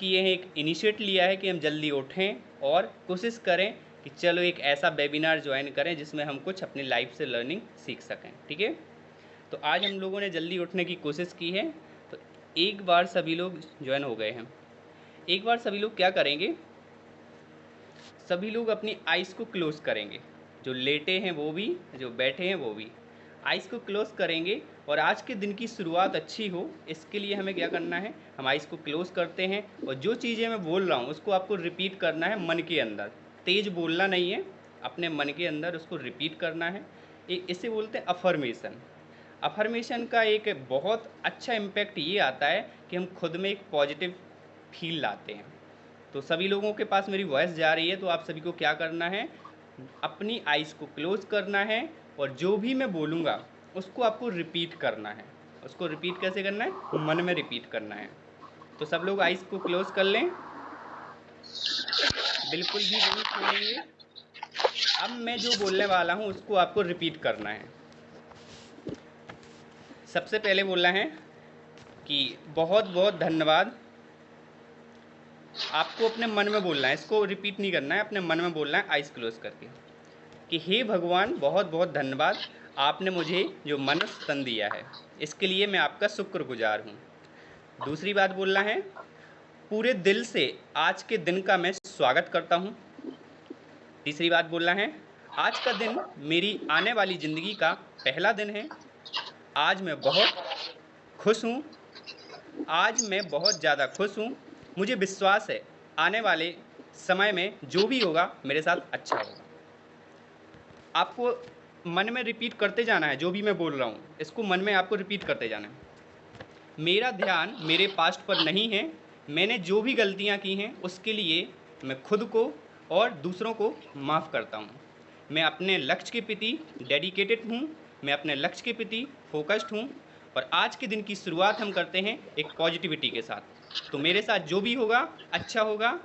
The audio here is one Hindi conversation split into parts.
किए हैं, एक इनिशिएट लिया है कि हम जल्दी उठें और कोशिश करें कि चलो एक ऐसा वेबिनार ज्वाइन करें जिसमें हम कुछ अपनी लाइफ से लर्निंग सीख सकें। ठीक है, तो आज हम लोगों ने जल्दी उठने की कोशिश की है। तो एक बार सभी लोग ज्वाइन हो गए हैं। एक बार सभी लोग क्या करेंगे, सभी लोग अपनी आइज़ को क्लोज करेंगे, जो लेटे हैं वो भी, जो बैठे हैं वो भी आइज़ को क्लोज करेंगे। और आज के दिन की शुरुआत अच्छी हो इसके लिए हमें क्या करना है, हम आइज़ को क्लोज करते हैं और जो चीज़ें मैं बोल रहा हूँ उसको आपको रिपीट करना है मन के अंदर, तेज बोलना नहीं है, अपने मन के अंदर उसको रिपीट करना है। इसे बोलते हैं अफर्मेशन। अफर्मेशन का एक बहुत अच्छा इम्पैक्ट ये आता है कि हम खुद में एक पॉजिटिव फील लाते हैं। तो सभी लोगों के पास मेरी वॉइस जा रही है, तो आप सभी को क्या करना है, अपनी आइज़ को क्लोज करना है और जो भी मैं बोलूँगा उसको आपको रिपीट करना है। उसको रिपीट कैसे करना है, मन में रिपीट करना है। तो सब लोग आइज़ को क्लोज कर लें, बिल्कुल भी नहीं खोलेंगे। अब मैं जो बोलने वाला हूँ उसको आपको रिपीट करना है। सबसे पहले बोलना है कि बहुत बहुत धन्यवाद। आपको अपने मन में बोलना है, इसको रिपीट नहीं करना है, अपने मन में बोलना है आइज़ क्लोज करके कि हे भगवान बहुत बहुत धन्यवाद, आपने मुझे जो मनुष्य तन दिया है इसके लिए मैं आपका शुक्रगुजार हूँ। दूसरी बात बोलना है, पूरे दिल से आज के दिन का मैं स्वागत करता हूँ। तीसरी बात बोलना है, आज का दिन मेरी आने वाली ज़िंदगी का पहला दिन है। आज मैं बहुत खुश हूँ, आज मैं बहुत ज़्यादा खुश हूँ। मुझे विश्वास है आने वाले समय में जो भी होगा मेरे साथ अच्छा होगा। आपको मन में रिपीट करते जाना है, जो भी मैं बोल रहा हूँ इसको मन में आपको रिपीट करते जाना है। मेरा ध्यान मेरे पास्ट पर नहीं है, मैंने जो भी गलतियाँ की हैं उसके लिए मैं खुद को और दूसरों को माफ़ करता हूँ। मैं अपने लक्ष्य के प्रति डेडिकेटेड हूँ, मैं अपने लक्ष्य के प्रति फोकस्ड हूँ और आज के दिन की शुरुआत हम करते हैं एक पॉजिटिविटी के साथ। तो मेरे साथ जो भी होगा अच्छा होगा,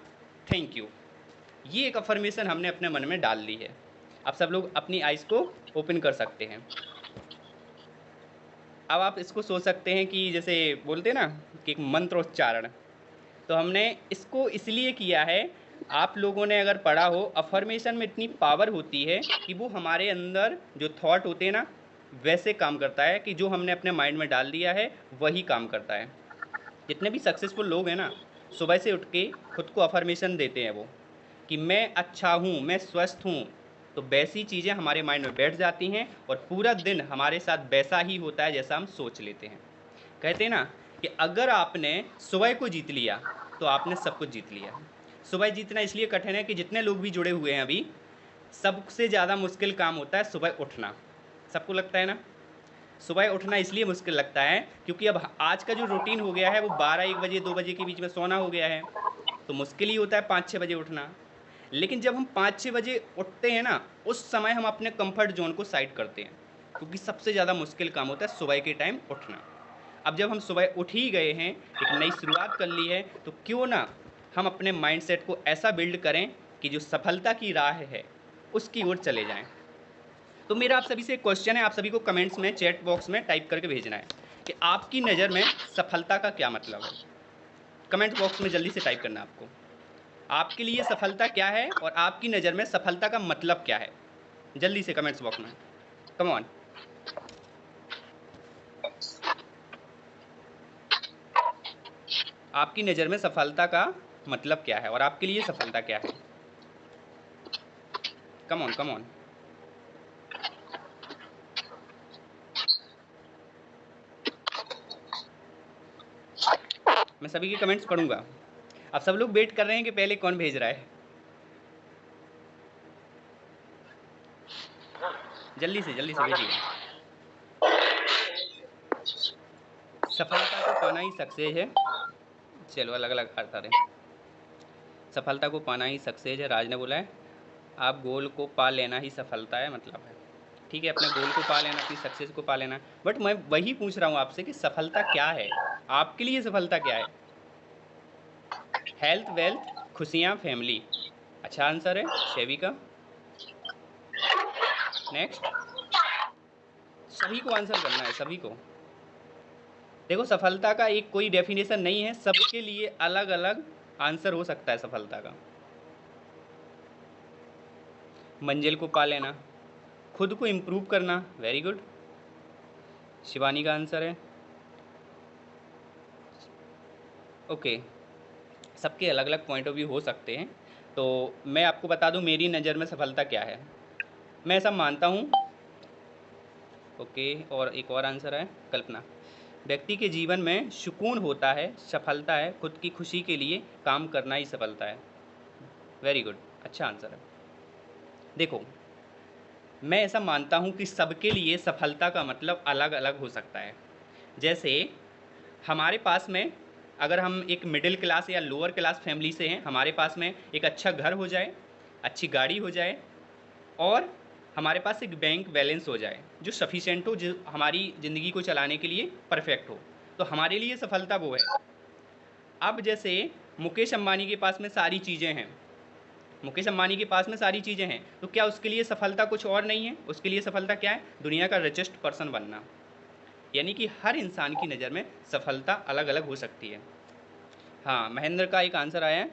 थैंक यू। ये एक अफर्मेशन हमने अपने मन में डाल ली है। आप सब लोग अपनी आइज़ को ओपन कर सकते हैं। अब आप इसको सोच सकते हैं कि जैसे बोलते हैं ना कि एक मंत्रोच्चारण, तो हमने इसको इसलिए किया है, आप लोगों ने अगर पढ़ा हो अफर्मेशन में इतनी पावर होती है कि वो हमारे अंदर जो थॉट होते हैं ना वैसे काम करता है कि जो हमने अपने माइंड में डाल दिया है वही काम करता है। जितने भी सक्सेसफुल लोग हैं ना, सुबह से उठ के खुद को अफर्मेशन देते हैं वो कि मैं अच्छा हूँ, मैं स्वस्थ हूँ। तो वैसी चीज़ें हमारे माइंड में बैठ जाती हैं और पूरा दिन हमारे साथ वैसा ही होता है जैसा हम सोच लेते हैं। कहते हैं ना कि अगर आपने सुबह को जीत लिया तो आपने सब कुछ जीत लिया। सुबह जीतना इसलिए कठिन है कि जितने लोग भी जुड़े हुए हैं अभी, सबसे ज़्यादा मुश्किल काम होता है सुबह उठना। सबको लगता है ना, सुबह उठना इसलिए मुश्किल लगता है क्योंकि अब आज का जो रूटीन हो गया है वो 12-1 बजे 2 बजे के बीच में सोना हो गया है, तो मुश्किल ही होता है 5-6 बजे उठना। लेकिन जब हम 5-6 बजे उठते हैं ना, उस समय हम अपने कंफर्ट जोन को साइड करते हैं क्योंकि सबसे ज़्यादा मुश्किल काम होता है सुबह के टाइम उठना। अब जब हम सुबह उठ ही गए हैं, एक नई शुरुआत कर ली है, तो क्यों ना हम अपने माइंडसेट को ऐसा बिल्ड करें कि जो सफलता की राह है उसकी ओर चले जाएं। तो मेरा आप सभी से एक क्वेश्चन है, आप सभी को कमेंट्स में चैट बॉक्स में टाइप करके भेजना है कि आपकी नज़र में सफलता का क्या मतलब है। कमेंट बॉक्स में जल्दी से टाइप करना है आपको, आपके लिए सफलता क्या है और आपकी नज़र में सफलता का मतलब क्या है। जल्दी से कमेंट्स बॉक्स में, कम ऑन। आपकी नज़र में सफलता का मतलब क्या है और आपके लिए सफलता क्या है। Come on come on. मैं सभी के कमेंट्स पढ़ूंगा। अब सब लोग वेट कर रहे हैं कि पहले कौन भेज रहा है। जल्दी से भेजिए। सफलता को पाना ही सक्सेस है। चलो अलग अलग अर्थ आ रहे हैं। सफलता को पाना ही सक्सेस है, राज ने बोला है। आप गोल को पा लेना ही सफलता है, मतलब है। ठीक है, अपने गोल को पा लेना, अपनी सक्सेस को पा लेना। बट मैं वही पूछ रहा हूँ आपसे कि सफलता क्या है, आपके लिए सफलता क्या है। हेल्थ, वेल्थ, खुशियाँ, फैमिली। अच्छा आंसर है शेवी का। नेक्स्ट, सभी को आंसर करना है, सभी को। देखो सफलता का एक कोई डेफिनेशन नहीं है, सबके लिए अलग अलग आंसर हो सकता है सफलता का। मंजिल को पा लेना, खुद को इम्प्रूव करना, वेरी गुड, शिवानी का आंसर है। ओके, सबके अलग अलग पॉइंट ऑफ व्यू हो सकते हैं। तो मैं आपको बता दूं मेरी नज़र में सफलता क्या है। मैं ऐसा मानता हूं, ओके, और एक और आंसर है कल्पना, व्यक्ति के जीवन में सुकून होता है, सफलता है खुद की खुशी के लिए काम करना ही सफलता है। वेरी गुड, अच्छा आंसर है। देखो, मैं ऐसा मानता हूं कि सबके लिए सफलता का मतलब अलग अलग हो सकता है। जैसे हमारे पास में, अगर हम एक मिडिल क्लास या लोअर क्लास फैमिली से हैं, हमारे पास में एक अच्छा घर हो जाए, अच्छी गाड़ी हो जाए, और हमारे पास एक बैंक बैलेंस हो जाए जो सफिशेंट हो, जो हमारी ज़िंदगी को चलाने के लिए परफेक्ट हो, तो हमारे लिए सफलता वो है। अब जैसे मुकेश अंबानी के पास में सारी चीज़ें हैं, मुकेश अंबानी के पास में सारी चीज़ें हैं, तो क्या उसके लिए सफलता कुछ और नहीं है? उसके लिए सफलता क्या है? दुनिया का रिचेस्ट पर्सन बनना। यानी कि हर इंसान की नज़र में सफलता अलग अलग हो सकती है। हाँ, महेंद्र का एक आंसर आया है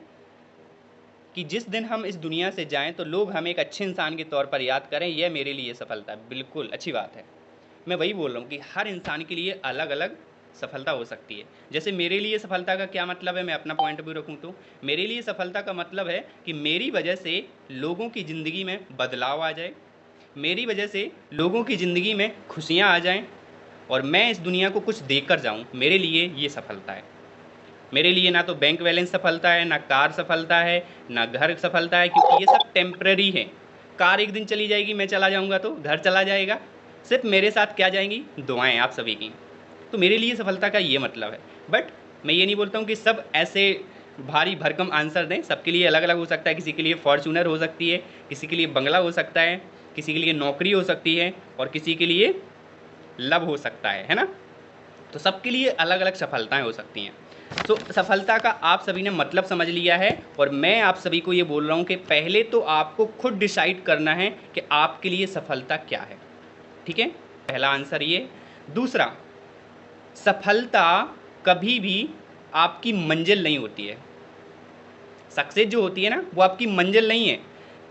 कि जिस दिन हम इस दुनिया से जाएं तो लोग हमें एक अच्छे इंसान के तौर पर याद करें, यह मेरे लिए सफलता है। बिल्कुल अच्छी बात है। मैं वही बोल रहा हूँ कि हर इंसान के लिए अलग अलग सफलता हो सकती है। जैसे मेरे लिए सफलता का क्या मतलब है, मैं अपना पॉइंट ऑफ व्यू रखूँ तो मेरे लिए सफलता का मतलब है कि मेरी वजह से लोगों की ज़िंदगी में बदलाव आ जाए, मेरी वजह से लोगों की ज़िंदगी में खुशियाँ आ जाएँ, और मैं इस दुनिया को कुछ देकर कर जाऊँ। मेरे लिए ये सफलता है। मेरे लिए ना तो बैंक बैलेंस सफलता है, ना कार सफलता है, ना घर सफलता है, क्योंकि ये सब टेम्पररी है। कार एक दिन चली जाएगी, मैं चला जाऊंगा तो घर चला जाएगा, सिर्फ मेरे साथ क्या जाएंगी? दुआएं आप सभी की। तो मेरे लिए सफलता का ये मतलब है। बट मैं ये नहीं बोलता हूँ कि सब ऐसे भारी भरकम आंसर दें, सबके लिए अलग अलग हो सकता है। किसी के लिए फॉर्चूनर हो सकती है, किसी के लिए बंगला हो सकता है, किसी के लिए नौकरी हो सकती है, और किसी के लिए लव हो सकता है ना। तो सबके लिए अलग अलग सफलताएं हो सकती हैं। तो सफलता का आप सभी ने मतलब समझ लिया है, और मैं आप सभी को ये बोल रहा हूँ कि पहले तो आपको खुद डिसाइड करना है कि आपके लिए सफलता क्या है। ठीक है, पहला आंसर ये। दूसरा, सफलता कभी भी आपकी मंजिल नहीं होती है। सक्सेस जो होती है ना, वो आपकी मंजिल नहीं है।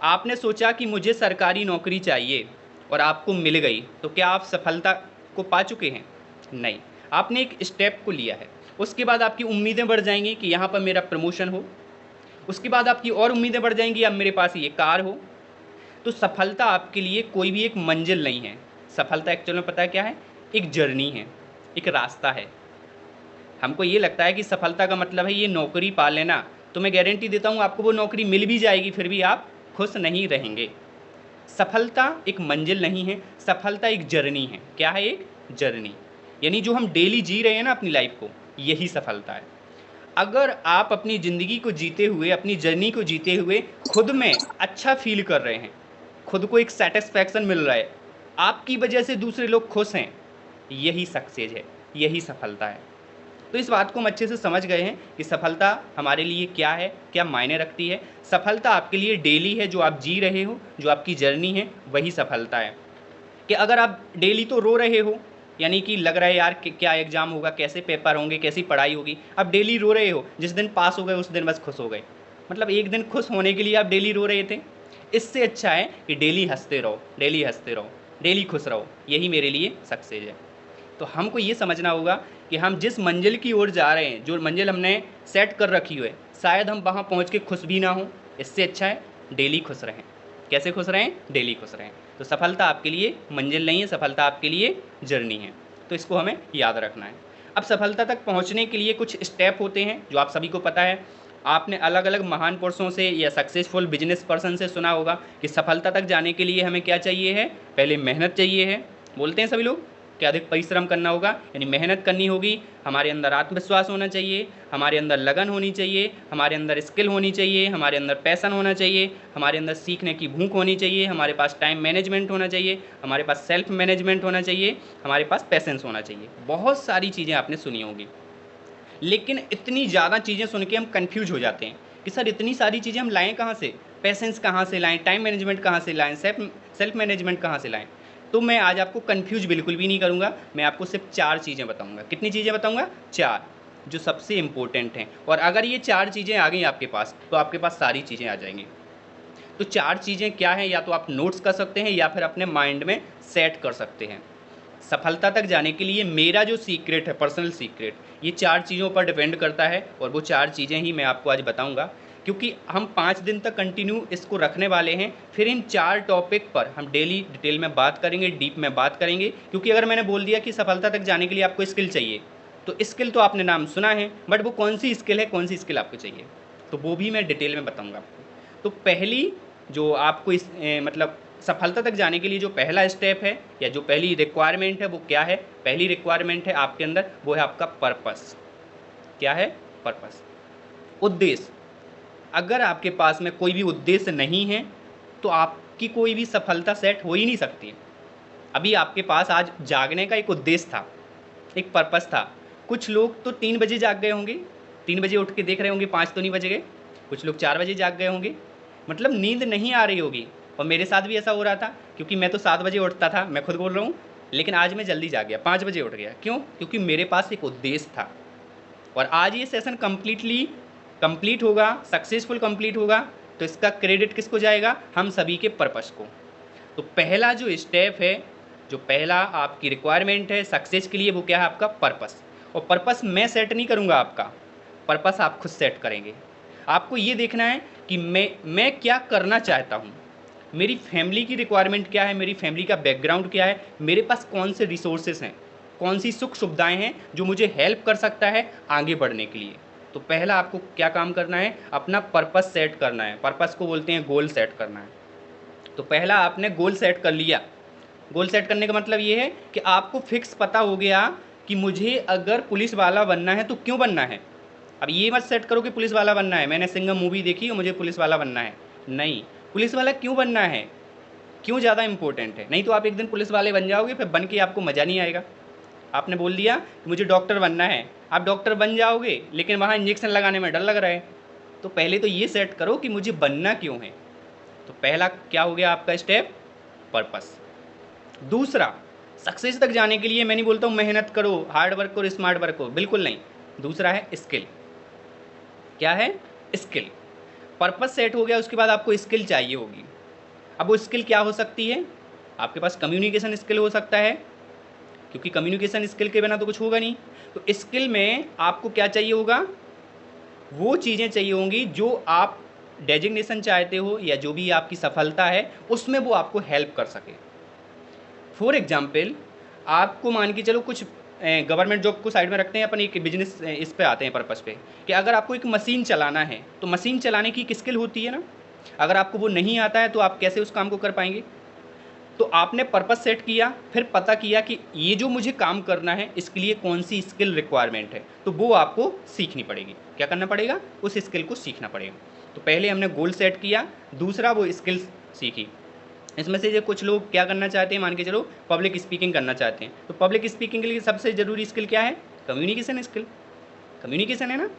आपने सोचा कि मुझे सरकारी नौकरी चाहिए और आपको मिल गई, तो क्या आप सफलता को पा चुके हैं? नहीं, आपने एक स्टेप को लिया है। उसके बाद आपकी उम्मीदें बढ़ जाएंगी कि यहाँ पर मेरा प्रमोशन हो, उसके बाद आपकी और उम्मीदें बढ़ जाएंगी, अब मेरे पास ये कार हो। तो सफलता आपके लिए कोई भी एक मंजिल नहीं है। सफलता एक्चुअल में पता है क्या है? एक जर्नी है, एक रास्ता है। हमको ये लगता है कि सफलता का मतलब है ये नौकरी पा लेना, तो मैं गारंटी देता हूँ आपको वो नौकरी मिल भी जाएगी, फिर भी आप खुश नहीं रहेंगे। सफलता एक मंजिल नहीं है, सफलता एक जर्नी है। क्या है? एक जर्नी। यानी जो हम डेली जी रहे हैं ना अपनी लाइफ को, यही सफलता है। अगर आप अपनी ज़िंदगी को जीते हुए, अपनी जर्नी को जीते हुए खुद में अच्छा फील कर रहे हैं, खुद को एक सेटिस्फैक्शन मिल रहा है, आपकी वजह से दूसरे लोग खुश हैं, यही सक्सेस है, यही सफलता है। तो इस बात को हम अच्छे से समझ गए हैं कि सफलता हमारे लिए क्या है, क्या मायने रखती है। सफलता आपके लिए डेली है, जो आप जी रहे हो, जो आपकी जर्नी है, वही सफलता है। कि अगर आप डेली तो रो रहे हो, यानी कि लग रहा है यार कि क्या एग्ज़ाम होगा, कैसे पेपर होंगे, कैसी पढ़ाई होगी, आप डेली रो रहे हो, जिस दिन पास हो गए उस दिन बस खुश हो गए, मतलब एक दिन खुश होने के लिए आप डेली रो रहे थे। इससे अच्छा है कि डेली हंसते रहो, डेली हंसते रहो, डेली खुश रहो, यही मेरे लिए सक्सेस है। तो हमको ये समझना होगा कि हम जिस मंजिल की ओर जा रहे हैं, जो मंजिल हमने सेट कर रखी है, शायद हम वहाँ पहुँच के खुश भी ना हों। इससे अच्छा है डेली खुश रहें। कैसे खुश रहें? डेली खुश रहें। तो सफलता आपके लिए मंजिल नहीं है, सफलता आपके लिए जर्नी है। तो इसको हमें याद रखना है। अब सफलता तक पहुँचने के लिए कुछ स्टेप होते हैं जो आप सभी को पता है। आपने अलग अलग महान पुरुषों से या सक्सेसफुल बिजनेस पर्सन से सुना होगा कि सफलता तक जाने के लिए हमें क्या चाहिए है? पहले मेहनत चाहिए है। बोलते हैं सभी लोग कि अधिक परिश्रम करना होगा, यानी मेहनत करनी होगी। हमारे अंदर आत्मविश्वास होना चाहिए, हमारे अंदर लगन होनी चाहिए, हमारे अंदर स्किल होनी चाहिए, हमारे अंदर पैशन होना चाहिए, हमारे अंदर सीखने की भूख होनी चाहिए, हमारे पास टाइम मैनेजमेंट होना चाहिए, हमारे पास सेल्फ मैनेजमेंट होना चाहिए, हमारे पास पैसेंस होना चाहिए। बहुत सारी चीज़ें आपने सुनी होगी, लेकिन इतनी ज़्यादा चीज़ें सुन के हम कन्फ्यूज हो जाते हैं कि सर इतनी सारी चीज़ें हम लाएँ कहाँ से? पैसेंस कहाँ से लाएँ? टाइम मैनेजमेंट कहाँ से लाएँ? सेल्फ मैनेजमेंट कहाँ से लाएँ? तो मैं आज आपको कन्फ्यूज बिल्कुल भी नहीं करूँगा। मैं आपको सिर्फ 4 चीज़ें बताऊँगा। कितनी चीज़ें बताऊँगा? 4। जो सबसे इम्पोर्टेंट हैं। और अगर ये 4 चीज़ें आ गई आपके पास, तो आपके पास सारी चीज़ें आ जाएंगी। तो 4 चीज़ें क्या हैं, या तो आप नोट्स कर सकते हैं या फिर अपने माइंड में सेट कर सकते हैं। सफलता तक जाने के लिए मेरा जो सीक्रेट है, पर्सनल सीक्रेट, ये 4 चीज़ों पर डिपेंड करता है, और वो 4 चीज़ें ही मैं आपको आज बताऊंगा, क्योंकि हम 5 दिन तक कंटिन्यू इसको रखने वाले हैं। फिर इन 4 टॉपिक पर हम डेली डिटेल में बात करेंगे, डीप में बात करेंगे। क्योंकि अगर मैंने बोल दिया कि सफलता तक जाने के लिए आपको स्किल चाहिए, तो स्किल तो आपने नाम सुना है, बट वो कौन सी स्किल है, कौन सी स्किल आपको चाहिए, तो वो भी मैं डिटेल में बताऊँगा आपको। तो पहली जो आपको मतलब सफलता तक जाने के लिए जो पहला स्टेप है, या जो पहली रिक्वायरमेंट है, वो क्या है? पहली रिक्वायरमेंट है आपके अंदर, वो है आपका पर्पस। क्या है? पर्पस, उद्देश्य। अगर आपके पास में कोई भी उद्देश्य नहीं है, तो आपकी कोई भी सफलता सेट हो ही नहीं सकती। अभी आपके पास आज जागने का एक उद्देश्य था, एक पर्पस था। कुछ लोग तो 3 बजे जाग गए होंगे, 3 बजे उठ के देख रहे होंगे 5 तो नहीं बज गए। कुछ लोग 4 बजे जाग गए होंगे, मतलब नींद नहीं आ रही होगी। और मेरे साथ भी ऐसा हो रहा था, क्योंकि मैं तो 7 बजे उठता था, मैं खुद बोल रहा हूँ। लेकिन आज मैं जल्दी जाग गया, 5 बजे उठ गया। क्यों? क्योंकि मेरे पास एक उद्देश्य था। और आज ये सेशन कंप्लीट होगा, सक्सेसफुल कंप्लीट होगा, तो इसका क्रेडिट किसको जाएगा? हम सभी के पर्पस को। तो पहला जो स्टेप है, जो पहला आपकी रिक्वायरमेंट है सक्सेस के लिए, वो क्या है? आपका पर्पस। और पर्पस मैं सेट नहीं करूँगा आपका, पर्पस आप खुद सेट करेंगे। आपको ये देखना है कि मैं क्या करना चाहता हूँ, मेरी फैमिली की रिक्वायरमेंट क्या है, मेरी फैमिली का बैकग्राउंड क्या है, मेरे पास कौन से रिसोर्सेस हैं, कौन सी सुख सुविधाएं हैं जो मुझे हेल्प कर सकता है आगे बढ़ने के लिए। तो पहला आपको क्या काम करना है? अपना पर्पस सेट करना है। पर्पस को बोलते हैं गोल सेट करना है। तो पहला आपने गोल सेट कर लिया। गोल सेट करने का मतलब ये है कि आपको फिक्स पता हो गया कि मुझे अगर पुलिस वाला बनना है तो क्यों बनना है। अब ये मत सेट करो कि पुलिस वाला बनना है, मैंने सिंघम मूवी देखी और मुझे पुलिस वाला बनना है। नहीं, पुलिस वाला क्यों बनना है, क्यों ज़्यादा इंपॉर्टेंट है। नहीं तो आप एक दिन पुलिस वाले बन जाओगे, फिर बन के आपको मज़ा नहीं आएगा। आपने बोल दिया कि मुझे डॉक्टर बनना है, आप डॉक्टर बन जाओगे, लेकिन वहाँ इंजेक्शन लगाने में डर लग रहा है। तो पहले तो ये सेट करो कि मुझे बनना क्यों है। तो पहला क्या हो गया आपका स्टेप? पर्पस। दूसरा, सक्सेस तक जाने के लिए मैं नहीं बोलता हूँ मेहनत करो, हार्ड वर्क करो, स्मार्ट वर्क करो, बिल्कुल नहीं। दूसरा है स्किल। क्या है? स्किल। पर्पस सेट हो गया, उसके बाद आपको स्किल चाहिए होगी। अब वो स्किल क्या हो सकती है? आपके पास कम्युनिकेशन स्किल हो सकता है, क्योंकि कम्युनिकेशन स्किल के बिना तो कुछ होगा नहीं। तो स्किल में आपको क्या चाहिए होगा? वो चीज़ें चाहिए होंगी जो आप डेजिग्नेशन चाहते हो, या जो भी आपकी सफलता है उसमें वो आपको हेल्प कर सके। फॉर एग्जाम्पल, आपको मान के चलो कुछ गवर्नमेंट जॉब को साइड में रखते हैं, अपन एक बिजनेस इस पे आते हैं, पर्पस पे, कि अगर आपको एक मशीन चलाना है, तो मशीन चलाने की एक स्किल होती है ना। अगर आपको वो नहीं आता है तो आप कैसे उस काम को कर पाएंगे? तो आपने पर्पस सेट किया, फिर पता किया कि ये जो मुझे काम करना है इसके लिए कौन सी स्किल रिक्वायरमेंट है, तो वो आपको सीखनी पड़ेगी। क्या करना पड़ेगा? उस स्किल को सीखना पड़ेगा। तो पहले हमने गोल सेट किया, दूसरा वो स्किल सीखी। इसमें से जो कुछ लोग क्या करना चाहते हैं, मान के चलो पब्लिक स्पीकिंग करना चाहते हैं, तो पब्लिक स्पीकिंग के लिए सबसे ज़रूरी स्किल क्या है? Communication skill. कम्युनिकेशन है ना।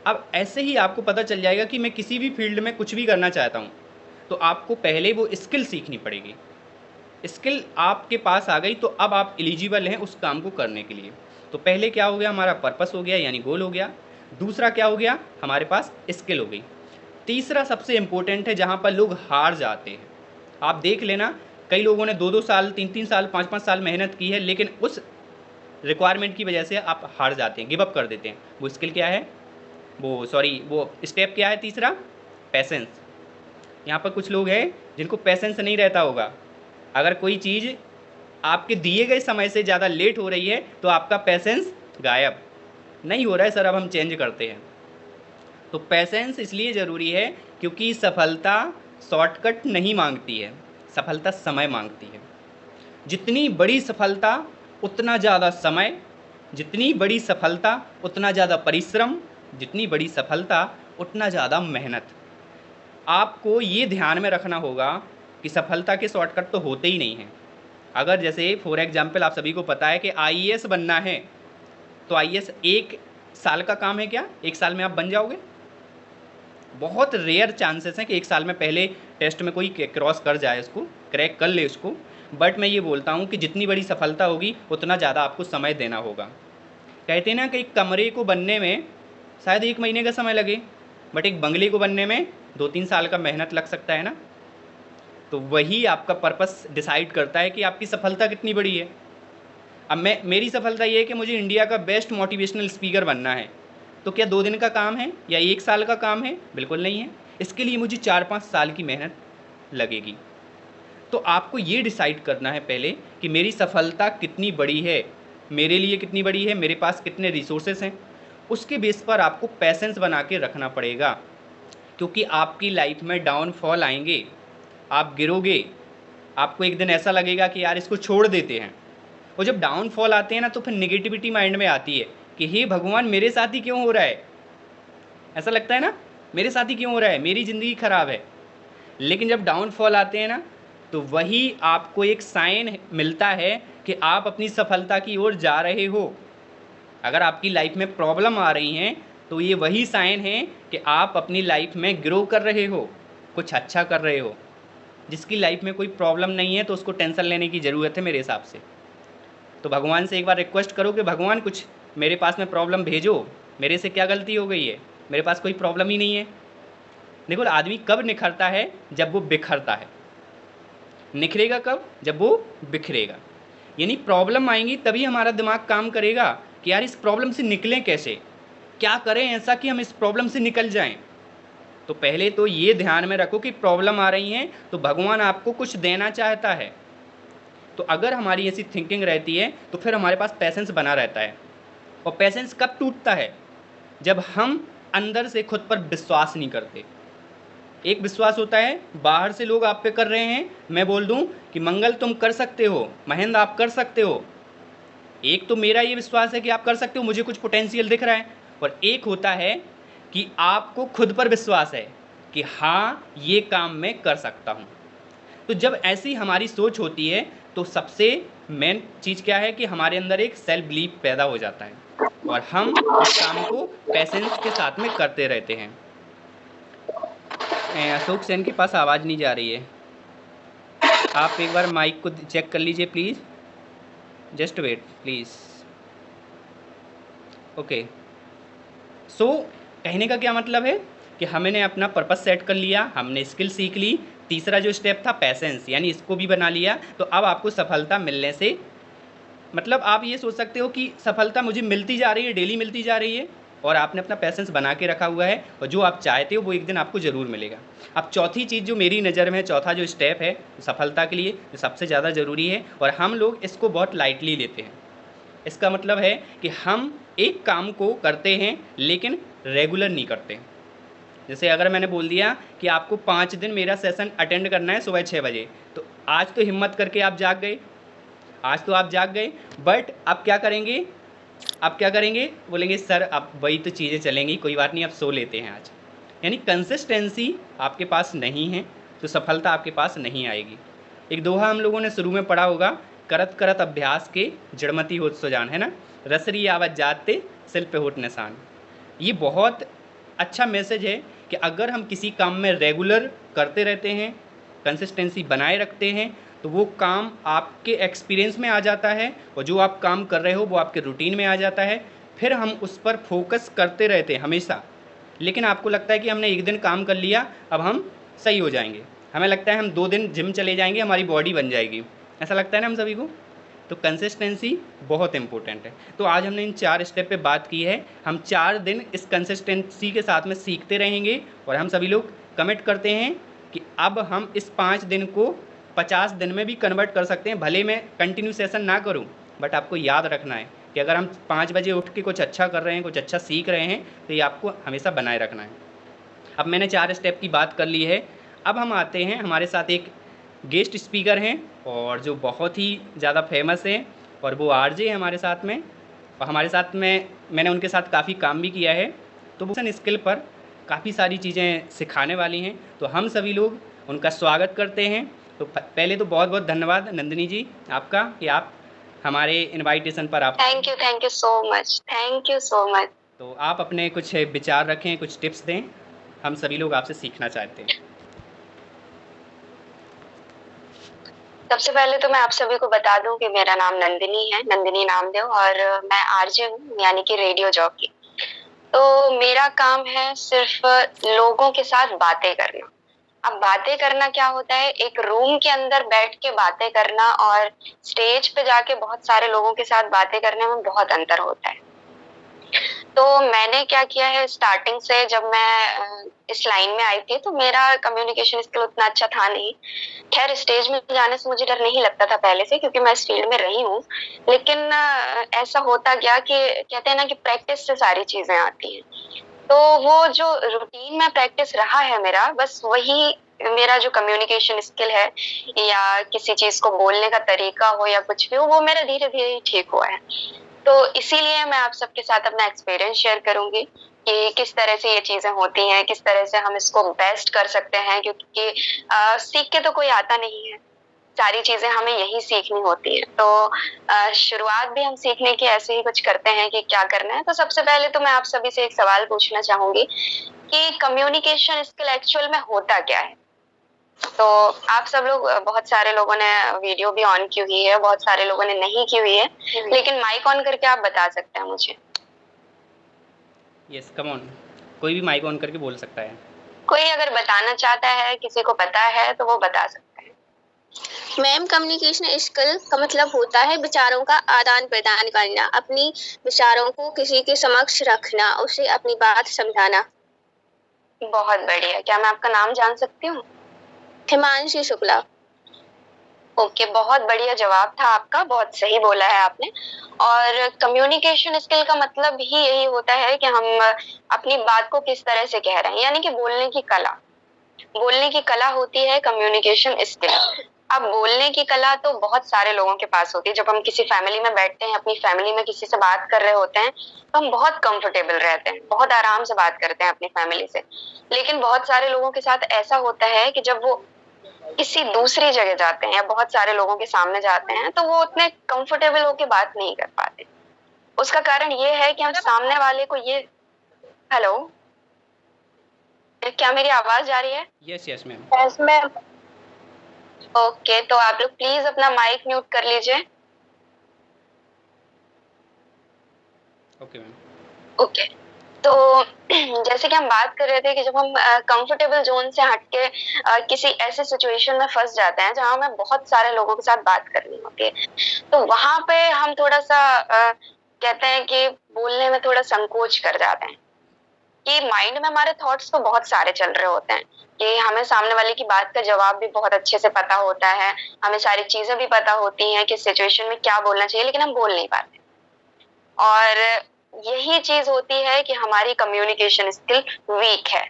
अब ऐसे ही आपको पता चल जाएगा कि मैं किसी भी फील्ड में कुछ भी करना चाहता हूँ, तो आपको पहले वो स्किल सीखनी पड़ेगी। स्किल आपके पास आ गई तो अब आप एलिजिबल हैं उस काम को करने के लिए। तो पहले क्या हो गया? हमारा पर्पस हो गया, यानी गोल हो गया। दूसरा क्या हो गया? हमारे पास स्किल हो गई। तीसरा सबसे इम्पोर्टेंट है, जहाँ पर लोग हार जाते हैं। आप देख लेना, कई लोगों ने 2-2 साल, 3-3 साल, 5-5 साल मेहनत की है, लेकिन उस रिक्वायरमेंट की वजह से आप हार जाते हैं, गिव अप कर देते हैं। वो स्किल क्या है? वो स्टेप क्या है? तीसरा, पैसेंस। यहाँ पर कुछ लोग हैं जिनको पैसेंस नहीं रहता होगा। अगर कोई चीज़ आपके दिए गए समय से ज़्यादा लेट हो रही है तो आपका पैसेंस गायब। नहीं हो रहा है सर, अब हम चेंज करते हैं। तो पैसेंस इसलिए ज़रूरी है क्योंकि सफलता शॉर्टकट नहीं मांगती है, सफलता समय मांगती है। जितनी बड़ी सफलता उतना ज़्यादा समय, जितनी बड़ी सफलता उतना ज़्यादा परिश्रम, जितनी बड़ी सफलता उतना ज़्यादा मेहनत। आपको ये ध्यान में रखना होगा कि सफलता के शॉर्टकट तो होते ही नहीं हैं। अगर जैसे फॉर एग्जांपल आप सभी को पता है कि आईएएस बनना है, तो आईएएस 1 साल का काम है क्या? 1 साल में आप बन जाओगे? बहुत रेयर चांसेस हैं कि 1 साल में पहले टेस्ट में कोई क्रॉस कर जाए, उसको क्रैक कर ले उसको। बट मैं ये बोलता हूँ कि जितनी बड़ी सफलता होगी उतना ज़्यादा आपको समय देना होगा। कहते हैं ना कि एक कमरे को बनने में शायद 1 महीने का समय लगे, बट एक बंगले को बनने में 2-3 साल का मेहनत लग सकता है ना। तो वही आपका पर्पस डिसाइड करता है कि आपकी सफलता कितनी बड़ी है। अब मेरी सफलता ये है कि मुझे इंडिया का बेस्ट मोटिवेशनल स्पीकर बनना है, तो क्या 2 दिन का काम है या 1 साल का काम है? बिल्कुल नहीं है। इसके लिए मुझे 4-5 साल की मेहनत लगेगी। तो आपको ये डिसाइड करना है पहले कि मेरी सफलता कितनी बड़ी है, मेरे लिए कितनी बड़ी है, मेरे पास कितने रिसोर्सेस हैं। उसके बेस पर आपको पैसेंस बना के रखना पड़ेगा, क्योंकि आपकी लाइफ में डाउनफॉल आएंगे, आप गिरोगे, आपको एक दिन ऐसा लगेगा कि यार इसको छोड़ देते हैं। और जब डाउनफॉल आते हैं ना, तो फिर नेगेटिविटी माइंड में आती है कि हे भगवान, मेरे साथ ही क्यों हो रहा है। ऐसा लगता है ना, मेरे साथ ही क्यों हो रहा है, मेरी ज़िंदगी ख़राब है। लेकिन जब डाउनफॉल आते हैं ना, तो वही आपको एक साइन मिलता है कि आप अपनी सफलता की ओर जा रहे हो। अगर आपकी लाइफ में प्रॉब्लम आ रही हैं, तो ये वही साइन है कि आप अपनी लाइफ में ग्रो कर रहे हो, कुछ अच्छा कर रहे हो। जिसकी लाइफ में कोई प्रॉब्लम नहीं है, तो उसको टेंशन लेने की ज़रूरत है मेरे हिसाब से। तो भगवान से एक बार रिक्वेस्ट करो कि भगवान कुछ मेरे पास में प्रॉब्लम भेजो, मेरे से क्या गलती हो गई है, मेरे पास कोई प्रॉब्लम ही नहीं है। देखो, आदमी कब निखरता है? जब वो बिखरता है। निखरेगा कब? जब वो बिखरेगा। यानी प्रॉब्लम आएंगी तभी हमारा दिमाग काम करेगा कि यार इस प्रॉब्लम से निकलें कैसे, क्या करें ऐसा कि हम इस प्रॉब्लम से निकल जाएं। तो पहले तो ये ध्यान में रखो कि प्रॉब्लम आ रही हैं तो भगवान आपको कुछ देना चाहता है। तो अगर हमारी ऐसी थिंकिंग रहती है तो फिर हमारे पास पैसेंस बना रहता है। और पैसेंस कब टूटता है? जब हम अंदर से खुद पर विश्वास नहीं करते। एक विश्वास होता है बाहर से लोग आप पे कर रहे हैं, मैं बोल दूं कि मंगल तुम कर सकते हो, महेंद्र आप कर सकते हो। एक तो मेरा ये विश्वास है कि आप कर सकते हो, मुझे कुछ पोटेंशियल दिख रहा है। और एक होता है कि आपको खुद पर विश्वास है कि हाँ ये काम मैं कर सकता हूँ। तो जब ऐसी हमारी सोच होती है तो सबसे मेन चीज़ क्या है कि हमारे अंदर एक सेल्फ बिलीफ पैदा हो जाता है और हम उस काम को पैसेंस के साथ में करते रहते हैं। अशोक सेन के पास आवाज़ नहीं जा रही है, आप एक बार माइक को चेक कर लीजिए please, just wait please. Okay, so कहने का क्या मतलब है कि हमने अपना पर्पस सेट कर लिया, हमने स्किल सीख ली, तीसरा जो स्टेप था पैसेंस, यानी इसको भी बना लिया। तो अब आपको सफलता मिलने से मतलब आप ये सोच सकते हो कि सफलता मुझे मिलती जा रही है, डेली मिलती जा रही है, और आपने अपना पैसेंस बना के रखा हुआ है, और जो आप चाहते हो वो एक दिन आपको ज़रूर मिलेगा। अब चौथी चीज़ जो मेरी नज़र में, चौथा जो स्टेप है सफलता के लिए, जो सबसे ज़्यादा ज़रूरी है और हम लोग इसको बहुत लाइटली लेते हैं। इसका मतलब है कि हम एक काम को करते हैं लेकिन रेगुलर नहीं करते। जैसे अगर मैंने बोल दिया कि आपको 5 दिन मेरा सेशन अटेंड करना है सुबह 6 बजे, तो आज तो हिम्मत करके आप जाग गए, आज तो आप जाग गए, बट अब क्या करेंगे? अब क्या करेंगे? बोलेंगे सर अब वही तो चीज़ें चलेंगी, कोई बात नहीं अब सो लेते हैं आज। यानी कंसिस्टेंसी आपके पास नहीं है तो सफलता आपके पास नहीं आएगी। एक दोहा हम लोगों ने शुरू में पढ़ा होगा, करत करत अभ्यास के जड़मती होत सुजान, है ना, रसरी आवत जाते सिल पे होत निशान। ये बहुत अच्छा मैसेज है कि अगर हम किसी काम में रेगुलर करते रहते हैं, कंसिस्टेंसी बनाए रखते हैं, तो वो काम आपके एक्सपीरियंस में आ जाता है और जो आप काम कर रहे हो वो आपके रूटीन में आ जाता है। फिर हम उस पर फोकस करते रहते हैं हमेशा। लेकिन आपको लगता है कि हमने एक दिन काम कर लिया, अब हम सही हो जाएंगे, हमें लगता है हम 2 दिन जिम चले जाएंगे, हमारी बॉडी बन जाएगी, ऐसा लगता है ना हम सभी को। तो कंसिस्टेंसी बहुत इंपॉर्टेंट है। तो आज हमने इन 4 स्टेप पे बात की है। हम 4 दिन इस कंसिस्टेंसी के साथ में सीखते रहेंगे और हम सभी लोग कमिट करते हैं कि अब हम इस 5 दिन को 50 दिन में भी कन्वर्ट कर सकते हैं। भले मैं कंटिन्यू सेशन ना करूं, बट आपको याद रखना है कि अगर हम 5 बजे उठ के कुछ अच्छा कर रहे हैं, कुछ अच्छा सीख रहे हैं, तो ये आपको हमेशा बनाए रखना है। अब मैंने 4 स्टेप की बात कर ली है। अब हम आते हैं, हमारे साथ एक गेस्ट स्पीकर हैं और जो बहुत ही ज़्यादा फेमस हैं, और वो आरजे हैं हमारे साथ में, और हमारे साथ में मैंने उनके साथ काफ़ी काम भी किया है। तो वो स्किल पर काफ़ी सारी चीज़ें सिखाने वाली हैं। तो हम सभी लोग उनका स्वागत करते हैं। तो पहले तो बहुत बहुत धन्यवाद नंदिनी जी आपका कि आप हमारे इनवाइटेशन पर आप। Thank you so much, thank you so much. तो आप अपने कुछ विचार रखें, कुछ टिप्स दें, हम सभी लोग आपसे सीखना चाहते हैं। सबसे पहले तो मैं आप सभी को बता दूं कि मेरा नाम नंदिनी है, नंदिनी नामदेव, और मैं आरजे हूँ, यानी कि रेडियो जॉकी। तो मेरा काम है सिर्फ लोगों के साथ बातें करना। अब बातें करना क्या होता है, एक रूम के अंदर बैठ के बातें करना और स्टेज पे जाके बहुत सारे लोगों के साथ बातें करने में बहुत अंतर होता है। तो मैंने क्या किया है, स्टार्टिंग से जब मैं इस लाइन में आई थी तो मेरा कम्युनिकेशन स्किल उतना अच्छा था नहीं। खैर, स्टेज में जाने से मुझे डर नहीं लगता था पहले से, क्योंकि मैं इस फील्ड में रही हूँ। लेकिन ऐसा होता गया कि कहते हैं ना कि प्रैक्टिस से सारी चीजें आती हैं। तो वो जो रूटीन में प्रैक्टिस रहा है मेरा, बस वही मेरा जो कम्युनिकेशन स्किल है या किसी चीज को बोलने का तरीका हो या कुछ भी हो, वो मेरा धीरे धीरे ठीक हुआ है। तो इसीलिए मैं आप सबके साथ अपना एक्सपीरियंस शेयर करूंगी कि किस तरह से ये चीजें होती हैं, किस तरह से हम इसको बेस्ट कर सकते हैं, क्योंकि सीख के तो कोई आता नहीं है, सारी चीजें हमें यही सीखनी होती है। तो शुरुआत भी हम सीखने की ऐसे ही कुछ करते हैं कि क्या करना है। तो सबसे पहले तो मैं आप सभी से एक सवाल पूछना चाहूंगी कि कम्युनिकेशन स्किल एक्चुअल में होता क्या है। तो आप सब लोग, बहुत सारे लोगों ने वीडियो भी ऑन की हुई है, बहुत सारे लोगों ने नहीं की हुई है, लेकिन माइक ऑन करके आप बता सकते हैं मुझे। यस, कम ऑन, कोई भी माइक ऑन करके बोल सकता है। कोई अगर बताना चाहता है, किसी को पता है, तो वो बता सकता है। मैम, कम्युनिकेशन स्किल का मतलब होता है विचारों का आदान प्रदान करना, अपनी विचारों को किसी के समक्ष रखना, उसे अपनी बात समझाना। बहुत बढ़िया। क्या मैं आपका नाम जान सकती हूँ? हिमांशी शुक्ला। ओके, बहुत बढ़िया जवाब था आपका, बहुत सही बोला है आपने। और कम्युनिकेशन स्किल का मतलब ही यही होता है कि हम अपनी बात को किस तरह से कह रहे हैं, यानी कि बोलने की कला। बोलने की कला होती है कम्युनिकेशन स्किल। अब बोलने की कला तो बहुत सारे लोगों के पास होती है। जब हम किसी फैमिली में बैठते हैं, अपनी फैमिली में किसी से बात कर रहे होते हैं, तो हम बहुत कंफर्टेबल रहते हैं, बहुत आराम से बात करते हैं अपनी फैमिली से। लेकिन बहुत सारे लोगों के साथ ऐसा होता है कि जब वो किसी दूसरी जगह जाते हैं या बहुत सारे लोगों के सामने जाते हैं, तो वो उतने कंफर्टेबल होके बात नहीं कर पाते। उसका कारण ये है कि हम सामने वाले को ये हेलो, क्या मेरी आवाज आ रही है? Yes yes ma'am. Yes ma'am. Okay, तो आप लोग प्लीज अपना माइक म्यूट कर लीजिए। Okay ma'am. ओके, तो जैसे कि हम बात कर रहे थे कि जब हम कंफर्टेबल जोन से हटके किसी ऐसे सिचुएशन में फंस जाते हैं जहां हमें बहुत सारे लोगों के साथ बात करनी होती है, तो वहां पे हम थोड़ा सा कहते हैं कि बोलने में थोड़ा संकोच कर जाते हैं कि माइंड में हमारे थॉट्स तो बहुत सारे चल रहे होते हैं कि हमें सामने वाले की बात का जवाब भी बहुत अच्छे से पता होता है, हमें सारी चीजें भी पता होती हैं कि सिचुएशन में क्या बोलना चाहिए, लेकिन हम बोल नहीं पाते। और यही चीज होती है कि हमारी कम्युनिकेशन स्किल वीक है।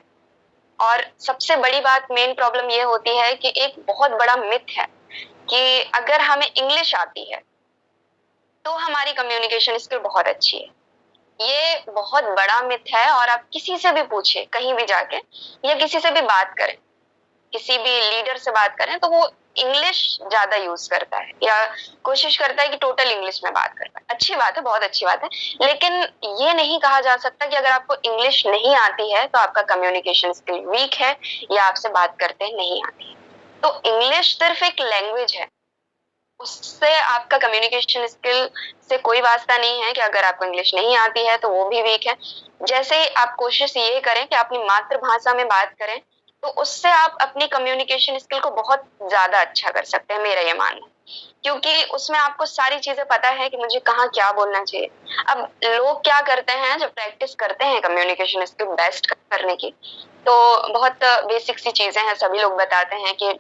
और सबसे बड़ी बात, मेन प्रॉब्लम ये होती है कि एक बहुत बड़ा मिथ है कि अगर हमें इंग्लिश आती है तो हमारी कम्युनिकेशन स्किल बहुत अच्छी है। ये बहुत बड़ा मिथ है, और आप किसी से भी पूछे कहीं भी जाके, या किसी से भी बात करें, किसी भी लीडर से बात करें, तो वो इंग्लिश ज्यादा यूज करता है या कोशिश करता है कि टोटल इंग्लिश में बात करता है। अच्छी बात है, बहुत अच्छी बात है, लेकिन ये नहीं कहा जा सकता कि अगर आपको इंग्लिश नहीं आती है तो आपका कम्युनिकेशन स्किल वीक है या आपसे बात करते नहीं आती है। तो इंग्लिश सिर्फ एक लैंग्वेज है, उससे आपका कम्युनिकेशन स्किल से कोई वास्ता नहीं है कि अगर आपको इंग्लिश नहीं आती है तो वो भी वीक है। जैसे ही आप कोशिश ये करें कि अपनी मातृभाषा में बात करें, तो उससे आप अपनी कम्युनिकेशन स्किल को बहुत ज्यादा अच्छा कर सकते हैं, मेरा ये मानना है। क्योंकि उसमें आपको सारी चीजें पता है कि मुझे कहाँ क्या बोलना चाहिए। अब लोग क्या करते हैं, जब प्रैक्टिस करते हैं कम्युनिकेशन स्किल बेस्ट करने की, तो बहुत बेसिक सी चीजें हैं, सभी लोग बताते हैं कि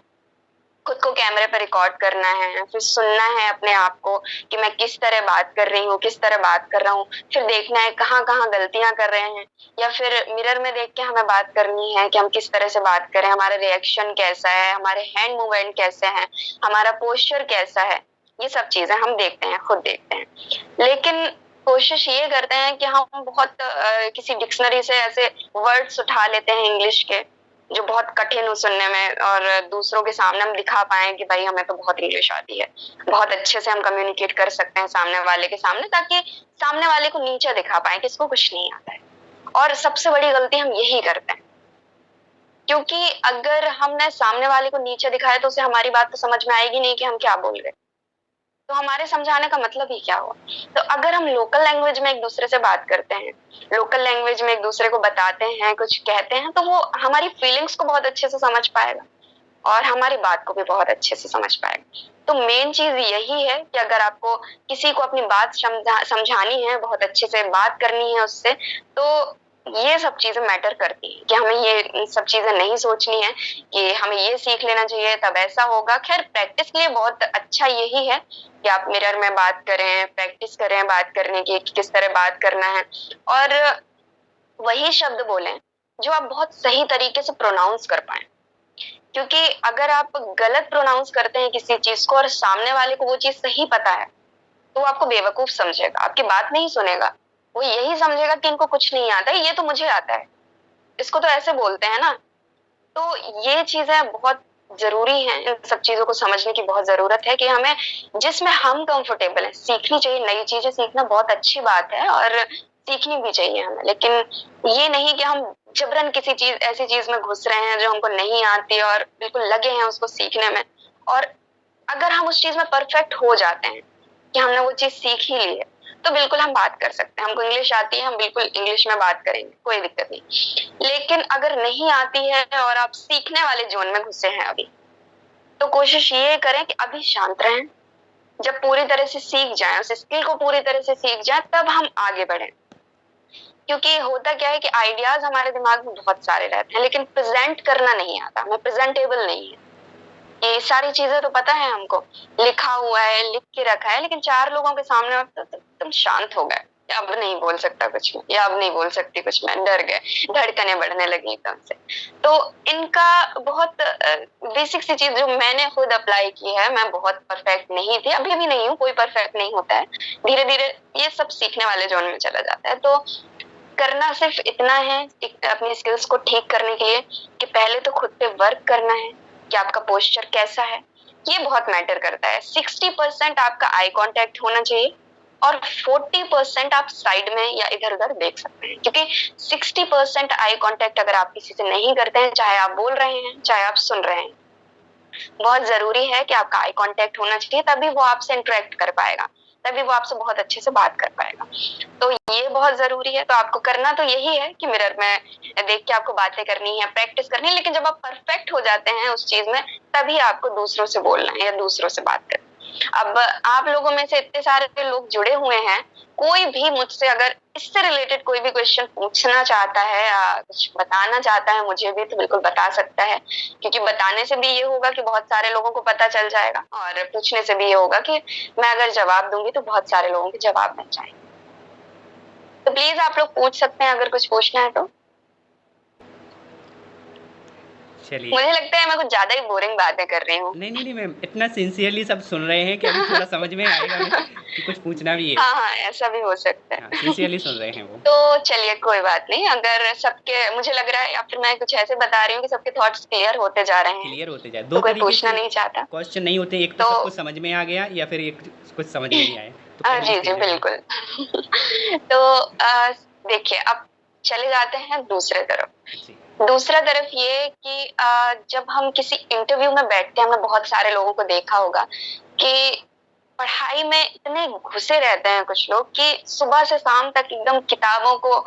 खुद को कैमरे पर रिकॉर्ड करना है, फिर सुनना है अपने आप को कि मैं किस तरह बात कर रही हूँ, किस तरह बात कर रहा हूँ, फिर देखना है कहाँ कहाँ गलतियां कर रहे हैं, या फिर मिरर में देख के हमें बात करनी है कि हम किस तरह से बात करें, हमारा रिएक्शन कैसा है, हमारे हैंड मूवमेंट कैसे हैं, हमारा पोस्चर कैसा है। ये सब चीजें हम देखते हैं, खुद देखते हैं। लेकिन कोशिश ये करते हैं कि हम बहुत किसी डिक्शनरी से ऐसे वर्ड्स उठा लेते हैं इंग्लिश के जो बहुत कठिन हो सुनने में, और दूसरों के सामने हम दिखा पाए कि भाई हमें तो बहुत इंग्लिश आती है, बहुत अच्छे से हम कम्युनिकेट कर सकते हैं सामने वाले के सामने, ताकि सामने वाले को नीचे दिखा पाए कि इसको कुछ नहीं आता है। और सबसे बड़ी गलती हम यही करते हैं, क्योंकि अगर हमने सामने वाले को नीचे दिखाया तो उसे हमारी बात तो समझ में आएगी नहीं कि हम क्या बोल रहे हैं, तो हमारे समझाने का मतलब ही क्या हुआ। तो अगर हम लोकल लैंग्वेज में एक दूसरे से बात करते हैं, लोकल लैंग्वेज में एक दूसरे को बताते हैं, कुछ कहते हैं, तो वो हमारी फीलिंग्स को बहुत अच्छे से समझ पाएगा और हमारी बात को भी बहुत अच्छे से समझ पाएगा। तो मेन चीज यही है कि अगर आपको किसी को अपनी बात समझानी है, बहुत अच्छे से बात करनी है उससे, तो ये सब चीजें मैटर करती हैं कि हमें ये सब चीजें नहीं सोचनी है कि हमें ये सीख लेना चाहिए तब ऐसा होगा। खैर प्रैक्टिस के लिए बहुत अच्छा यही है कि आप मिरर में बात करें, प्रैक्टिस करें बात करने की, कि किस तरह बात करना है, और वही शब्द बोलें जो आप बहुत सही तरीके से प्रोनाउंस कर पाए। क्योंकि अगर आप गलत प्रोनाउंस करते हैं किसी चीज को और सामने वाले को वो चीज सही पता है, तो वो आपको बेवकूफ समझेगा, आपकी बात नहीं सुनेगा। वो यही समझेगा कि इनको कुछ नहीं आता है, ये तो मुझे आता है, इसको तो ऐसे बोलते हैं ना। तो ये चीजें बहुत जरूरी हैं, इन सब चीजों को समझने की बहुत जरूरत है कि हमें जिसमें हम कंफर्टेबल हैं सीखनी चाहिए। नई चीजें सीखना बहुत अच्छी बात है और सीखनी भी चाहिए हमें, लेकिन ये नहीं कि हम जबरन किसी चीज ऐसी चीज में घुस रहे हैं जो हमको नहीं आती और बिल्कुल लगे हैं उसको सीखने में। और अगर हम उस चीज में परफेक्ट हो जाते हैं कि हमने वो चीज सीख ही ली है, तो बिल्कुल हम बात कर सकते हैं। हमको इंग्लिश आती है, हम बिल्कुल इंग्लिश में बात करेंगे, कोई दिक्कत नहीं। लेकिन अगर नहीं आती है और आप सीखने वाले जोन में घुसे हैं अभी, तो कोशिश ये करें कि अभी शांत रहें। जब पूरी तरह से सीख जाएं, उस स्किल को पूरी तरह से सीख जाएं, तब हम आगे बढ़ें। क्योंकि होता क्या है कि आइडियाज हमारे दिमाग में बहुत सारे रहते हैं, लेकिन प्रेजेंट करना नहीं आता, हमें प्रेजेंटेबल नहीं है। ये सारी चीजें तो पता है हमको, लिखा हुआ है, लिख के रखा है, लेकिन चार लोगों के सामने तुम शांत हो गए, अब नहीं बोल सकता कुछ मैं, या अब नहीं बोल सकती कुछ मैं, डर गए, धड़कनें बढ़ने लगी एकदम से। तो इनका बहुत बेसिक सी चीज जो मैंने खुद अप्लाई की है, मैं बहुत परफेक्ट नहीं थी, अभी भी नहीं हूँ, कोई परफेक्ट नहीं होता है, धीरे धीरे ये सब सीखने वाले जोन में चला जाता है। तो करना सिर्फ इतना है अपनी स्किल्स को ठीक करने के लिए कि पहले तो खुद पे वर्क करना है कि आपका पोस्चर कैसा है, ये बहुत मैटर करता है। 60% आपका आई कांटेक्ट होना चाहिए और 40% आप साइड में या इधर उधर देख सकते हैं। क्योंकि 60% आई कांटेक्ट अगर आप किसी से नहीं करते हैं, चाहे आप बोल रहे हैं चाहे आप सुन रहे हैं, बहुत जरूरी है कि आपका आई कांटेक्ट होना चाहिए, तभी वो आपसे इंटरेक्ट कर पाएगा, तभी वो आपसे बहुत अच्छे से बात कर पाएगा। तो ये बहुत जरूरी है। तो आपको करना तो यही है कि मिरर में देख के आपको बातें करनी है, प्रैक्टिस करनी है, लेकिन जब आप परफेक्ट हो जाते हैं उस चीज में, तभी आपको दूसरों से बोलना है या दूसरों से बात करनी है। अब आप लोगों में से इतने सारे लोग जुड़े हुए हैं, कोई भी मुझसे अगर इससे रिलेटेड कोई भी क्वेश्चन पूछना चाहता है या कुछ बताना चाहता है मुझे भी, तो बिल्कुल बता सकता है। क्योंकि बताने से भी ये होगा कि बहुत सारे लोगों को पता चल जाएगा, और पूछने से भी ये होगा कि मैं अगर जवाब दूंगी तो बहुत सारे लोगों के जवाब मिल जाएंगे। तो प्लीज आप लोग पूछ सकते हैं अगर कुछ पूछना है तो। चलिए, मुझे लगता है मैं कुछ ज्यादा ही बोरिंग बातें कर रही हूँ। नहीं मैम, इतना सिंसियरली सब सुन रहे हैं कि अभी थोड़ा समझ में आएगा कि कुछ पूछना भी है। हाँ, ऐसा भी हो सकता है। सिंसियरली सुन रहे हैं वो। तो चलिए कोई बात नहीं, अगर सबके, मुझे लग रहा है या फिर मैं कुछ ऐसे बता रही हूँ कि सबके थॉट्स क्लियर होते जा रहे हैं, क्लियर होते जाए। तो कोई पूछना नहीं चाहता, क्वेश्चन नहीं होते, एक तो सबको समझ में आ गया या फिर एक कुछ समझ में नहीं आया। तो जी जी बिल्कुल। तो देखिए, अब चले जाते हैं दूसरे तरफ। दूसरा तरफ ये कि जब हम किसी इंटरव्यू में बैठते हैं, हमने बहुत सारे लोगों को देखा होगा कि पढ़ाई में इतने घुसे रहते हैं कुछ लोग कि सुबह से शाम तक एकदम किताबों को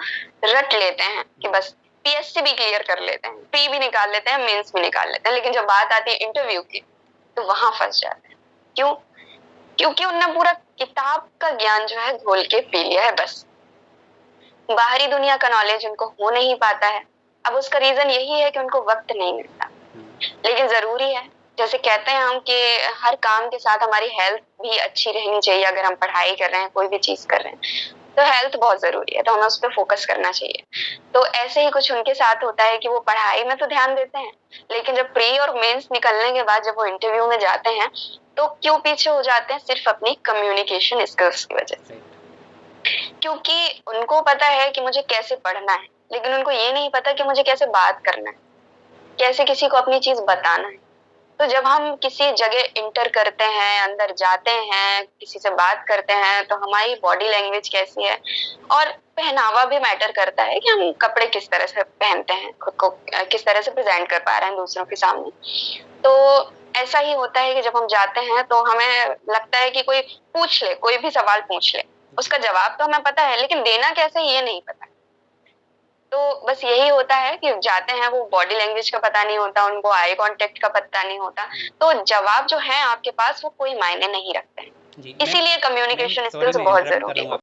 रट लेते हैं कि बस पीएससी भी क्लियर कर लेते हैं, प्री भी निकाल लेते हैं, मेंस भी निकाल लेते हैं, लेकिन जब बात आती है इंटरव्यू की तो वहां फंस जाते हैं। क्यों? क्योंकि उन्होंने पूरा किताब का ज्ञान जो है घोल के पी लिया है, बस बाहरी दुनिया का नॉलेज उनको हो नहीं पाता है। अब उसका रीजन यही है कि उनको वक्त नहीं मिलता। लेकिन जरूरी है, जैसे कहते हैं हम कि हर काम के साथ हमारी हेल्थ भी अच्छी रहनी चाहिए। अगर हम पढ़ाई कर रहे हैं, कोई भी चीज कर रहे हैं, तो हेल्थ बहुत जरूरी है, तो हमें उस पर फोकस करना चाहिए। तो ऐसे ही कुछ उनके साथ होता है कि वो पढ़ाई में तो ध्यान देते हैं, लेकिन जब प्री और मेंस निकलने के बाद जब वो इंटरव्यू में जाते हैं, तो क्यों पीछे हो जाते हैं? सिर्फ अपनी कम्युनिकेशन स्किल्स की वजह से। क्योंकि उनको पता है कि मुझे कैसे पढ़ना है, लेकिन उनको ये नहीं पता कि मुझे कैसे बात करना है, कैसे किसी को अपनी चीज बताना है। तो जब हम किसी जगह इंटर करते हैं, अंदर जाते हैं, किसी से बात करते हैं, तो हमारी बॉडी लैंग्वेज कैसी है और पहनावा भी मैटर करता है कि हम कपड़े किस तरह से पहनते हैं, खुद को किस तरह से प्रेजेंट कर पा रहे हैं दूसरों के सामने। तो ऐसा ही होता है कि जब हम जाते हैं तो हमें लगता है कि कोई पूछ ले, कोई भी सवाल पूछ ले, उसका जवाब तो हमें पता है लेकिन देना कैसे ये नहीं पता। तो बस यही होता है कि जाते हैं, वो बॉडी लैंग्वेज का पता नहीं होता, उनको आई कांटेक्ट का पता नहीं होता, तो जवाब जो है आपके पास वो कोई मायने नहीं रखते हैं। जी इसीलिए कम्युनिकेशन मैम, स्किल्स सॉरी मैं बहुत इंटरप्ट कर जरूरी रहा हूँ है।